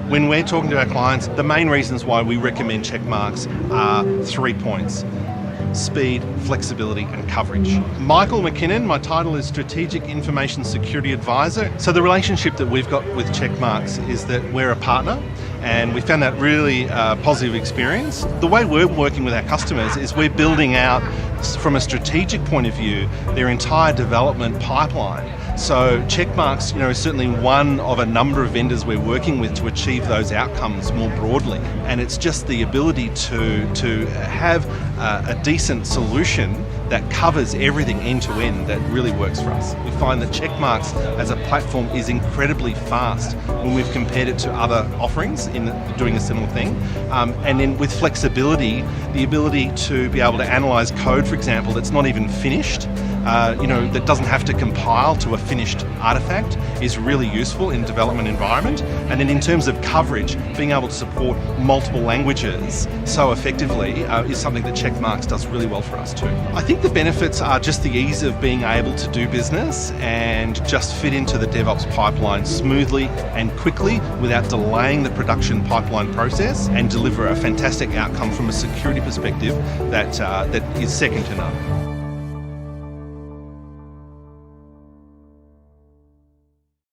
When we're talking to our clients, the main reasons why we recommend Checkmarx are 3 points: speed, flexibility and coverage. Michael McKinnon, my title is Strategic Information Security Advisor. So the relationship that we've got with Checkmarx is that we're a partner, and we found that really positive experience. The way we're working with our customers is we're building out, from a strategic point of view, their entire development pipeline. So Checkmarx, is certainly one of a number of vendors we're working with to achieve those outcomes more broadly. And it's just the ability to have a decent solution that covers everything end to end that really works for us. We find that Checkmarx as a platform is incredibly fast when we've compared it to other offerings in doing a similar thing. And then with flexibility, the ability to be able to analyse code, for example, that's not even finished, that doesn't have to compile to a finished artifact, is really useful in development environment. And then in terms of coverage, being able to support multiple languages so effectively is something that Checkmarx does really well for us too. I think the benefits are just the ease of being able to do business and just fit into the DevOps pipeline smoothly and quickly without delaying the production pipeline process, and deliver a fantastic outcome from a security perspective that is second to none.